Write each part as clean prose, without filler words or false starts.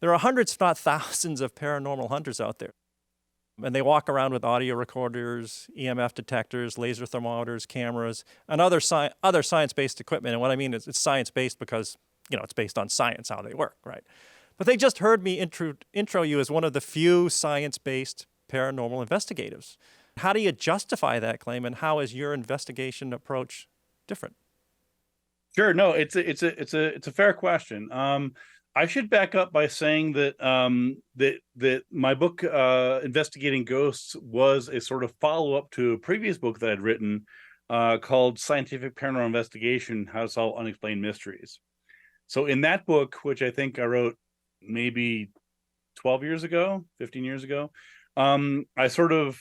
There are hundreds, if not thousands, of paranormal hunters out there. And they walk around with audio recorders, EMF detectors, laser thermometers, cameras, and other science-based equipment. And what I mean is it's science-based because, it's based on science, how they work, right? But they just heard me intro you as one of the few science-based paranormal investigators. How do you justify that claim, and how is your investigation approach different? Sure. No, it's a fair question. I should back up by saying that that my book Investigating Ghosts was a sort of follow-up to a previous book that I'd written called Scientific Paranormal Investigation: How to Solve Unexplained Mysteries. So in that book, which I think I wrote maybe 12 years ago, 15 years ago, I sort of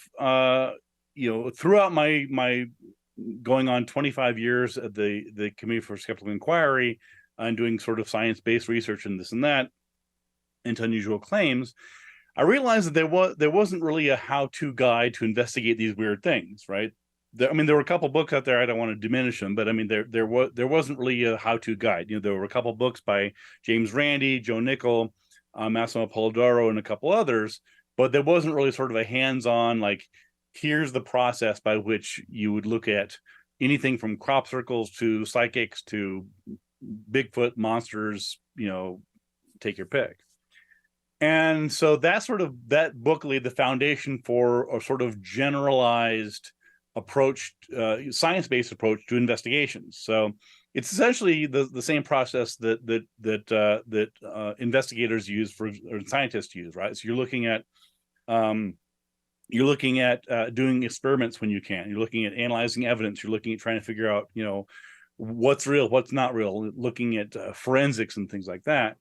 throughout my going on 25 years at the Committee for Skeptical Inquiry and doing sort of science-based research and this and that into unusual claims, I realized that there wasn't really a how-to guide to investigate these weird things, right? There were a couple books out there. I don't want to diminish them, but there wasn't really a how-to guide. There were a couple books by James Randi, Joe Nickell, Massimo Polidoro, and a couple others, but there wasn't really sort of a hands-on, like, here's the process by which you would look at anything from crop circles to psychics to Bigfoot, monsters, take your pick. And so that book laid the foundation for a sort of generalized approach, science-based approach to investigations. So it's essentially the same process that investigators use or scientists use, right? So you're looking at doing experiments when you can. You're looking at analyzing evidence. You're looking at trying to figure out, what's real, what's not real. Looking at forensics and things like that.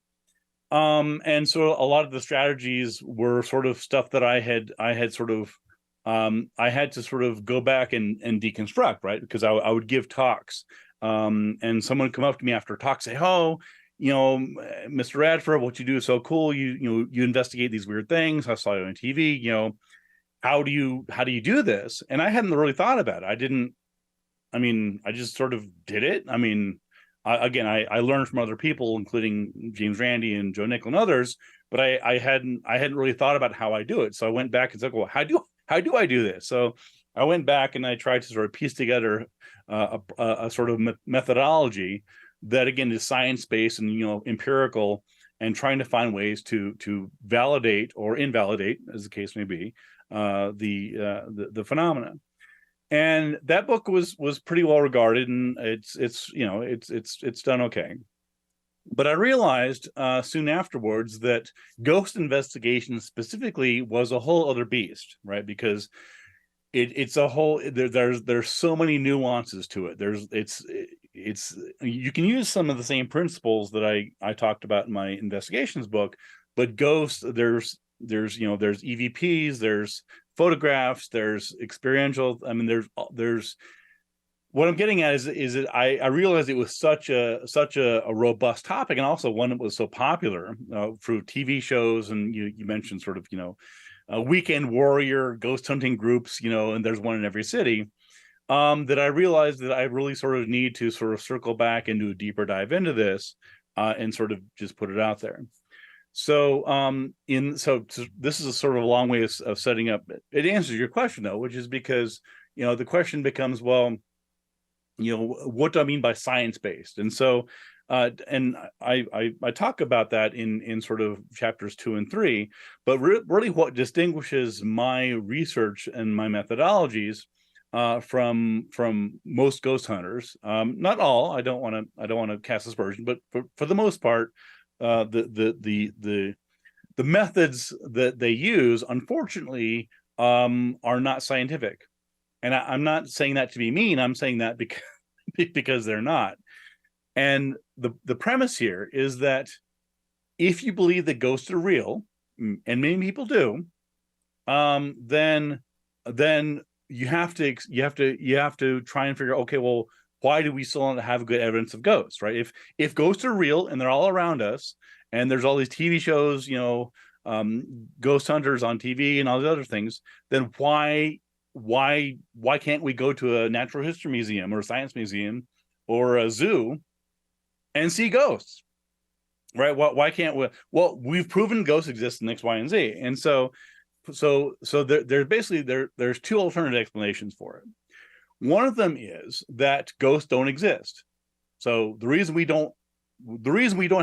And so a lot of the strategies were sort of stuff that I had to sort of go back and deconstruct, right? Because I would give talks, and someone would come up to me after a talk, say, "Oh, Mr. Radford, what you do is so cool. You investigate these weird things. I saw you on TV. How do you do this?" And I hadn't really thought about it. I just sort of did it. I learned from other people, including James Randi and Joe Nickell and others, but I hadn't really thought about how I do it. So I went back and said, well, how do I do this? So I went back and I tried to sort of piece together a sort of methodology that, again, is science-based and empirical, and trying to find ways to validate or invalidate, as the case may be, the phenomenon. And that book was pretty well regarded, and it's done okay. But I realized soon afterwards that ghost investigation specifically was a whole other beast, right? Because it's a whole there's so many nuances to it. You can use some of the same principles that I talked about in my investigations book, but ghosts, there's EVPs, there's photographs, there's experiential. There's what I'm getting at is that I realized it was such a robust topic, and also one that was so popular through TV shows. And you mentioned sort of weekend warrior ghost hunting groups, and there's one in every city. That I realized that I really sort of need to sort of circle back and do a deeper dive into this, and sort of just put it out there. So this is a sort of a long way of setting up. It answers your question though, which is because the question becomes, well, what do I mean by science-based? And so and I talk about that in sort of chapters 2 and 3, but really what distinguishes my research and my methodologies from most ghost hunters, not all, I don't want to cast aspersion, but for the most part, the methods that they use, unfortunately, are not scientific. And I'm not saying that to be mean. I'm saying that because they're not. And the premise here is that if you believe that ghosts are real, and many people do, then you have to try and figure, okay, well, why do we still not have good evidence of ghosts, right? If ghosts are real and they're all around us, and there's all these TV shows, ghost hunters on TV and all these other things, then why can't we go to a natural history museum or a science museum or a zoo and see ghosts? right? Why can't we? Well, we've proven ghosts exist in X, Y, and Z, and so there's basically there's two alternative explanations for it. One of them is that ghosts don't exist. So the reason we don't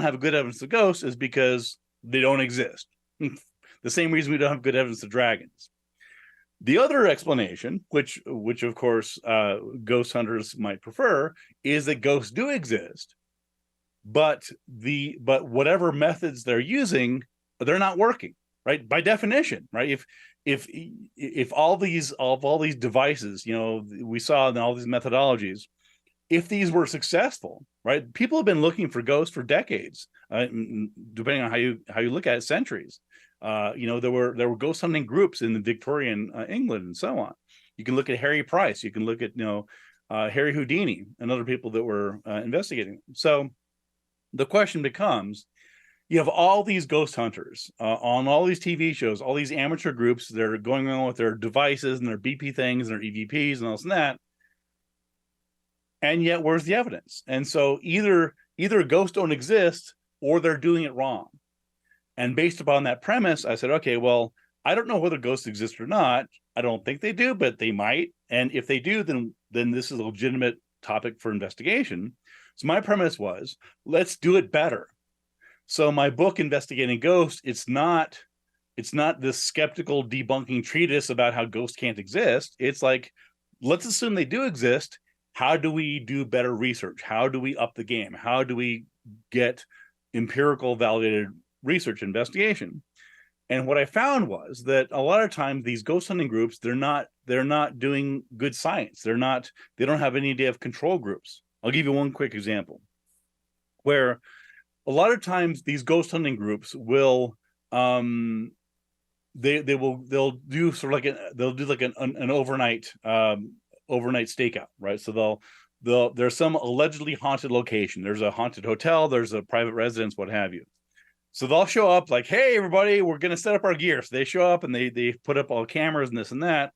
have good evidence of ghosts is because they don't exist. The same reason we don't have good evidence of dragons. The other explanation, which of course ghost hunters might prefer, is that ghosts do exist, but whatever methods they're using, they're not working, right? By definition, right? If all these devices, we saw in all these methodologies, if these were successful, right? People have been looking for ghosts for decades, depending on how you look at it, centuries. There were ghost hunting groups in the Victorian England and so on. You can look at Harry Price, you can look at Harry Houdini and other people that were investigating. So the question becomes, you have all these ghost hunters on all these TV shows, all these amateur groups that are going on with their devices and their BP things and their EVPs and all this and that. And yet, where's the evidence? And so either ghosts don't exist or they're doing it wrong. And based upon that premise, I said, okay, well, I don't know whether ghosts exist or not. I don't think they do, but they might. And if they do, then this is a legitimate topic for investigation. So my premise was, let's do it better. So my book, Investigating Ghosts, it's not this skeptical debunking treatise about how ghosts can't exist. It's like, let's assume they do exist. How do we do better research? How do we up the game? How do we get empirical validated research investigation? And what I found was that a lot of times these ghost hunting groups, they're not doing good science. They don't have any idea of control groups. I'll give you one quick example where a lot of times these ghost hunting groups will they'll do sort of like an overnight stakeout, right? So there's some allegedly haunted location. There's a haunted hotel, there's a private residence, what have you. So they'll show up like, hey, everybody, we're going to set up our gear. So they show up and they put up all cameras and this and that,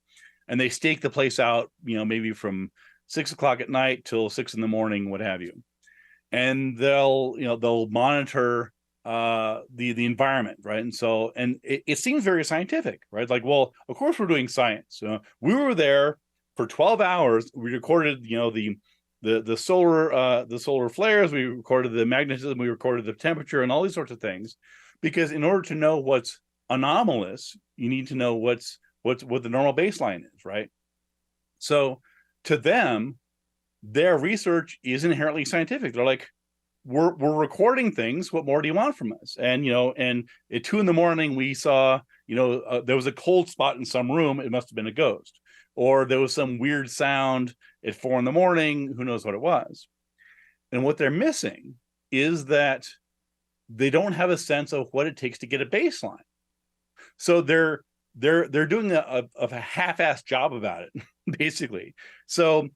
and they stake the place out, maybe from 6 o'clock at night till 6 a.m, what have you. And they'll monitor the environment, right? And so, and it seems very scientific, right? Like, well, of course we're doing science. We were there for 12 hours. We recorded, the solar flares. We recorded the magnetism. We recorded the temperature and all these sorts of things, because in order to know what's anomalous, you need to know what the normal baseline is, right? So to them, their research is inherently scientific. They're like, we're recording things. What more do you want from us? And and at 2 a.m, we saw there was a cold spot in some room. It must have been a ghost. Or there was some weird sound at 4 a.m. Who knows what it was? And what they're missing is that they don't have a sense of what it takes to get a baseline. So they're doing a half-assed job about it, basically. So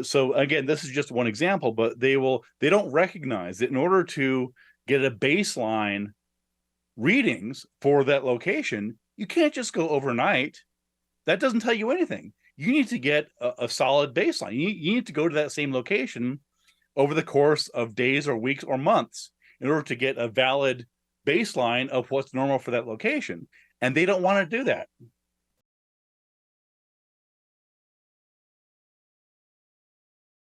so again, this is just one example, but they don't recognize that in order to get a baseline readings for that location, you can't just go overnight. That doesn't tell you anything. You need to get a solid baseline. You need to go to that same location over the course of days or weeks or months in order to get a valid baseline of what's normal for that location. And they don't want to do that.